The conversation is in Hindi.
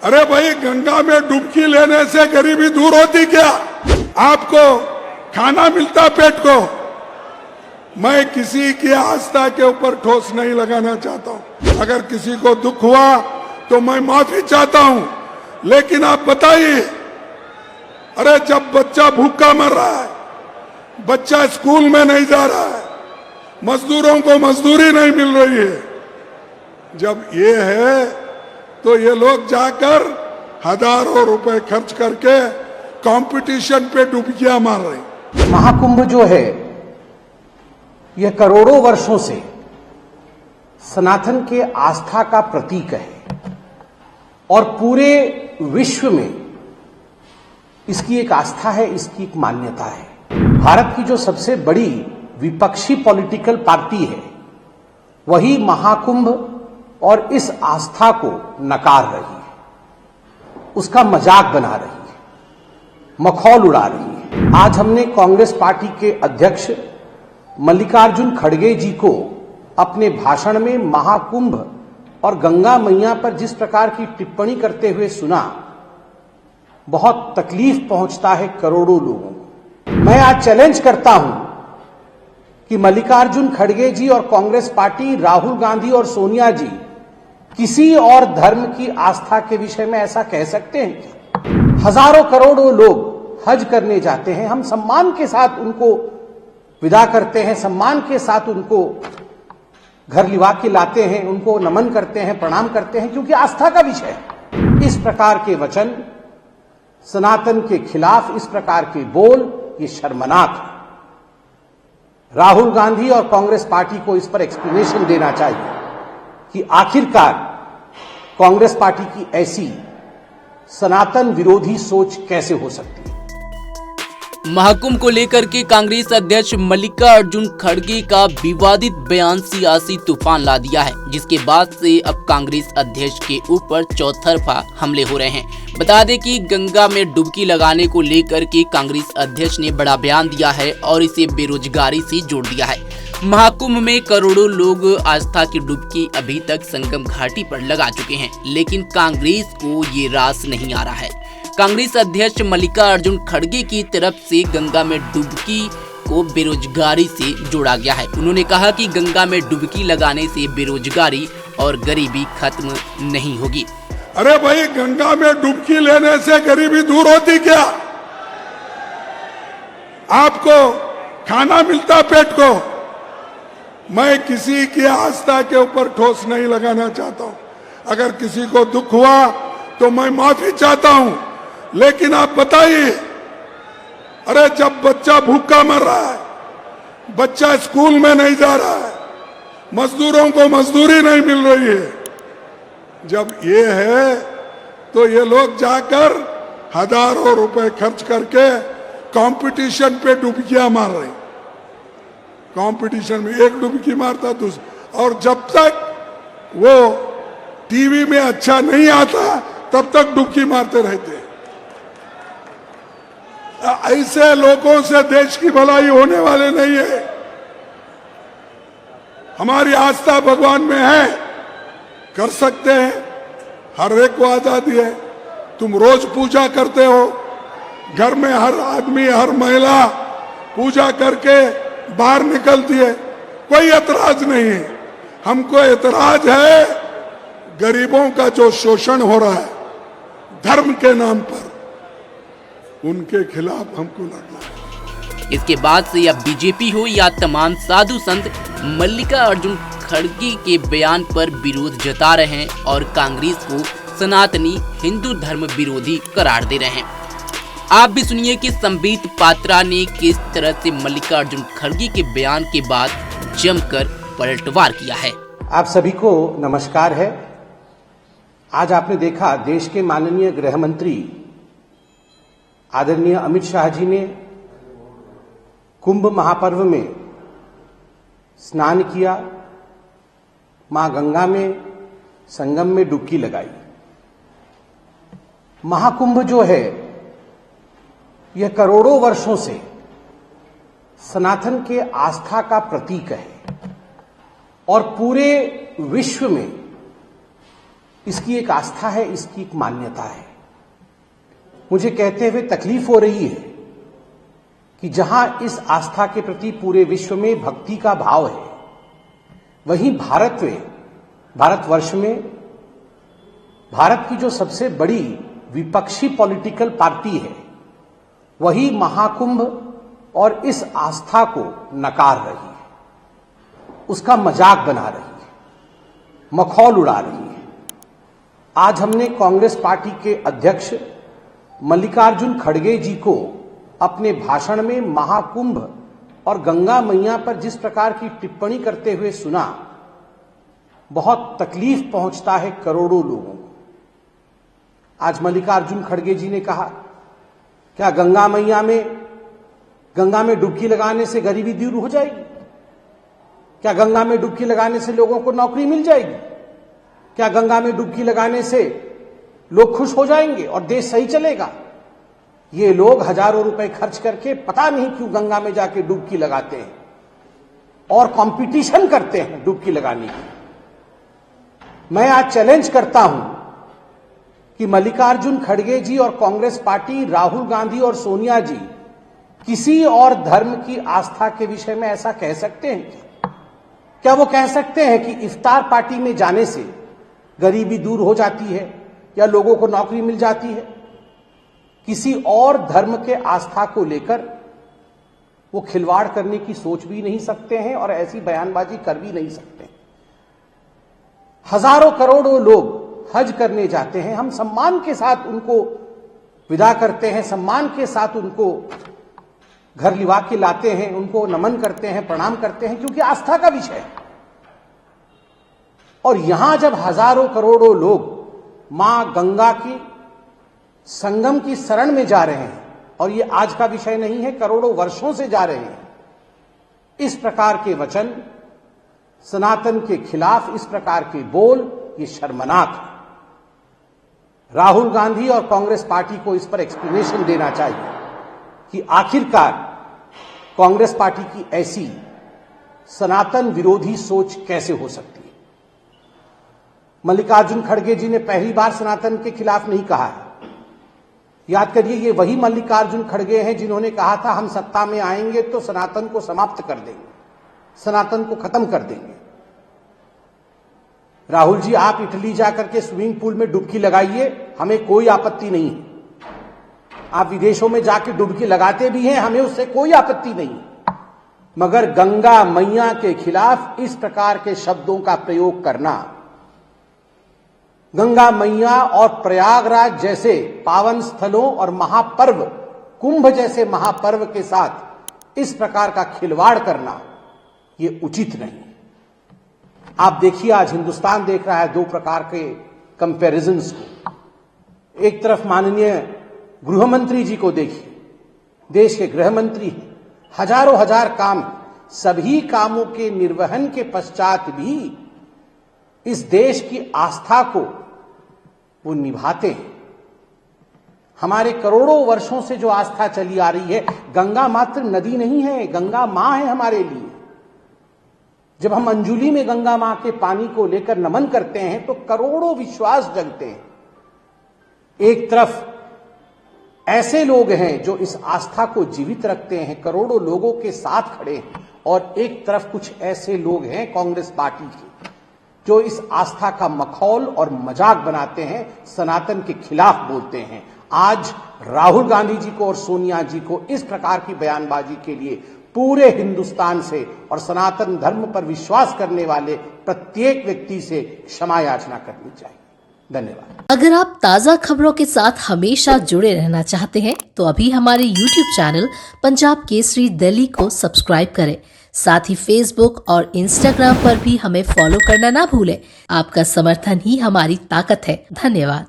अरे भाई, गंगा में डुबकी लेने से गरीबी दूर होती क्या? आपको खाना मिलता पेट को। मैं किसी की आस्था के ऊपर ठोस नहीं लगाना चाहता हूं। अगर किसी को दुख हुआ तो मैं माफी चाहता हूं, लेकिन आप बताइए, अरे जब बच्चा भूखा मर रहा है, बच्चा स्कूल में नहीं जा रहा है, मजदूरों को मजदूरी नहीं मिल रही है, जब ये है तो ये लोग जाकर हजारों रुपए खर्च करके कंपटीशन पे डुबकियां मार रहे। महाकुंभ जो है यह करोड़ों वर्षों से सनातन के आस्था का प्रतीक है और पूरे विश्व में इसकी एक आस्था है, इसकी एक मान्यता है। भारत की जो सबसे बड़ी विपक्षी पॉलिटिकल पार्टी है वही महाकुंभ और इस आस्था को नकार रही है, उसका मजाक बना रही है, मखौल उड़ा रही है। आज हमने कांग्रेस पार्टी के अध्यक्ष मल्लिकार्जुन खड़गे जी को अपने भाषण में महाकुंभ और गंगा मैया पर जिस प्रकार की टिप्पणी करते हुए सुना, बहुत तकलीफ पहुंचता है करोड़ों लोगों को। मैं आज चैलेंज करता हूं कि मल्लिकार्जुन खड़गे जी और कांग्रेस पार्टी, राहुल गांधी और सोनिया जी किसी और धर्म की आस्था के विषय में ऐसा कह सकते हैं क्या? हजारों करोड़ों लोग हज करने जाते हैं, हम सम्मान के साथ उनको विदा करते हैं, सम्मान के साथ उनको घर लिवा के लाते हैं, उनको नमन करते हैं, प्रणाम करते हैं, क्योंकि आस्था का विषय है। इस प्रकार के वचन, सनातन के खिलाफ इस प्रकार के बोल, ये शर्मनाक है। राहुल गांधी और कांग्रेस पार्टी को इस पर एक्सप्लेनेशन देना चाहिए कि आखिरकार कांग्रेस पार्टी की ऐसी सनातन विरोधी सोच कैसे हो सकती है। महाकुंभ को लेकर के कांग्रेस अध्यक्ष मल्लिकार्जुन खड़गे का विवादित बयान सियासी तूफान ला दिया है, जिसके बाद से अब कांग्रेस अध्यक्ष के ऊपर चौतरफा हमले हो रहे हैं। बता दें कि गंगा में डुबकी लगाने को लेकर के कांग्रेस अध्यक्ष ने बड़ा बयान दिया है और इसे बेरोजगारी से जोड़ दिया है। महाकुंभ में करोड़ों लोग आस्था की डुबकी अभी तक संगम घाटी पर लगा चुके हैं, लेकिन कांग्रेस को ये रास नहीं आ रहा है। कांग्रेस अध्यक्ष मल्लिकार्जुन खड़गे की तरफ से गंगा में डुबकी को बेरोजगारी से जोड़ा गया है। उन्होंने कहा कि गंगा में डुबकी लगाने से बेरोजगारी और गरीबी खत्म नहीं होगी। अरे भाई, गंगा में डुबकी लेने से गरीबी दूर होती क्या? आपको खाना मिलता पेट को। मैं किसी की आस्था के ऊपर ठोस नहीं लगाना चाहता हूं। अगर किसी को दुख हुआ तो मैं माफी चाहता हूं, लेकिन आप बताइए, अरे जब बच्चा भूखा मर रहा है, बच्चा स्कूल में नहीं जा रहा है, मजदूरों को मजदूरी नहीं मिल रही है, जब ये है तो ये लोग जाकर हजारों रुपए खर्च करके कंपटीशन पे डुबकियां मार रहे। कंपटीशन में एक डुबकी मारता दूसरा, और जब तक वो टीवी में अच्छा नहीं आता तब तक डुबकी मारते रहते। ऐसे लोगों से देश की भलाई होने वाले नहीं है। हमारी आस्था भगवान में है, कर सकते हैं, हर एक को आजादी है। तुम रोज पूजा करते हो, घर में हर आदमी, हर महिला पूजा करके बाहर निकलती है, कोई एतराज नहीं है। हमको एतराज है गरीबों का जो शोषण हो रहा है धर्म के नाम पर, उनके खिलाफ हमको लड़ना है। इसके बाद से अब बीजेपी हो या तमाम साधु संत मल्लिकार्जुन खड़गे के बयान पर विरोध जता रहे हैं और कांग्रेस को सनातनी हिंदू धर्म विरोधी करार दे रहे हैं। आप भी सुनिए कि संबित पात्रा ने किस तरह से मल्लिकार्जुन खड़गे के बयान के बाद जमकर पलटवार किया है। आप सभी को नमस्कार है। आज आपने देखा देश के माननीय गृह मंत्री आदरणीय अमित शाह जी ने कुंभ महापर्व में स्नान किया, मां गंगा में संगम में डुबकी लगाई। महाकुंभ जो है यह करोड़ों वर्षों से सनातन के आस्था का प्रतीक है और पूरे विश्व में इसकी एक आस्था है, इसकी एक मान्यता है। मुझे कहते हुए तकलीफ हो रही है कि जहां इस आस्था के प्रति पूरे विश्व में भक्ति का भाव है, वहीं भारतवर्ष में भारत की जो सबसे बड़ी विपक्षी पॉलिटिकल पार्टी है, वही महाकुंभ और इस आस्था को नकार रही है, उसका मजाक बना रही है, मखौल उड़ा रही है। आज हमने कांग्रेस पार्टी के अध्यक्ष मल्लिकार्जुन खड़गे जी को अपने भाषण में महाकुंभ और गंगा मैया पर जिस प्रकार की टिप्पणी करते हुए सुना, बहुत तकलीफ पहुंचता है करोड़ों लोगों को। आज मल्लिकार्जुन खड़गे जी ने कहा, क्या गंगा में डुबकी लगाने से गरीबी दूर हो जाएगी? क्या गंगा में डुबकी लगाने से लोगों को नौकरी मिल जाएगी? क्या गंगा में डुबकी लगाने से लोग खुश हो जाएंगे और देश सही चलेगा? ये लोग हजारों रुपए खर्च करके पता नहीं क्यों गंगा में जाके डुबकी लगाते हैं और कंपटीशन करते हैं डुबकी लगाने की। मैं आज चैलेंज करता हूं कि मल्लिकार्जुन खड़गे जी और कांग्रेस पार्टी, राहुल गांधी और सोनिया जी किसी और धर्म की आस्था के विषय में ऐसा कह सकते हैं? क्या वो कह सकते हैं कि इफ्तार पार्टी में जाने से गरीबी दूर हो जाती है या लोगों को नौकरी मिल जाती है? किसी और धर्म के आस्था को लेकर वो खिलवाड़ करने की सोच भी नहीं सकते हैं और ऐसी बयानबाजी कर भी नहीं सकते। हजारों करोड़ों लोग हज करने जाते हैं, हम सम्मान के साथ उनको विदा करते हैं, सम्मान के साथ उनको घर लिवा के लाते हैं, उनको नमन करते हैं, प्रणाम करते हैं, क्योंकि आस्था का विषय है। और यहां जब हजारों करोड़ों लोग मां गंगा की संगम की शरण में जा रहे हैं, और ये आज का विषय नहीं है, करोड़ों वर्षों से जा रहे हैं, इस प्रकार के वचन, सनातन के खिलाफ इस प्रकार के बोल, ये शर्मनाक है। राहुल गांधी और कांग्रेस पार्टी को इस पर एक्सप्लेनेशन देना चाहिए कि आखिरकार कांग्रेस पार्टी की ऐसी सनातन विरोधी सोच कैसे हो सकती है। मल्लिकार्जुन खड़गे जी ने पहली बार सनातन के खिलाफ नहीं कहा है। याद करिए, ये वही मल्लिकार्जुन खड़गे हैं जिन्होंने कहा था हम सत्ता में आएंगे तो सनातन को समाप्त कर देंगे, सनातन को खत्म कर देंगे। राहुल जी, आप इटली जाकर के स्विमिंग पूल में डुबकी लगाइए, हमें कोई आपत्ति नहीं है। आप विदेशों में जाके डुबकी लगाते भी हैं, हमें उससे कोई आपत्ति नहीं, मगर गंगा मैया के खिलाफ इस प्रकार के शब्दों का प्रयोग करना, गंगा मैया और प्रयागराज जैसे पावन स्थलों और महापर्व, कुंभ जैसे महापर्व के साथ इस प्रकार का खिलवाड़ करना, यह उचित नहीं। आप देखिए, आज हिंदुस्तान देख रहा है दो प्रकार के कंपैरिजन्स को। एक तरफ माननीय गृह मंत्री जी को देखिए, देश के गृह मंत्री हैं, हजारों हजार काम, सभी कामों के निर्वहन के पश्चात भी इस देश की आस्था को वो निभाते हैं। हमारे करोड़ों वर्षों से जो आस्था चली आ रही है, गंगा मात्र नदी नहीं है, गंगा मां है हमारे लिए। जब हम अंजुलि में गंगा मां के पानी को लेकर नमन करते हैं तो करोड़ों विश्वास जगते हैं। एक तरफ ऐसे लोग हैं जो इस आस्था को जीवित रखते हैं, करोड़ों लोगों के साथ खड़े हैं, और एक तरफ कुछ ऐसे लोग हैं कांग्रेस पार्टी के जो इस आस्था का मखौल और मजाक बनाते हैं, सनातन के खिलाफ बोलते हैं। आज राहुल गांधी जी को और सोनिया जी को इस प्रकार की बयानबाजी के लिए पूरे हिंदुस्तान से और सनातन धर्म पर विश्वास करने वाले प्रत्येक व्यक्ति से क्षमा याचना करनी चाहिए। धन्यवाद। अगर आप ताज़ा खबरों के साथ हमेशा जुड़े रहना चाहते हैं तो अभी हमारे YouTube चैनल पंजाब केसरी दिल्ली को सब्सक्राइब करें। साथ ही Facebook और Instagram पर भी हमें फॉलो करना ना भूलें। आपका समर्थन ही हमारी ताकत है। धन्यवाद।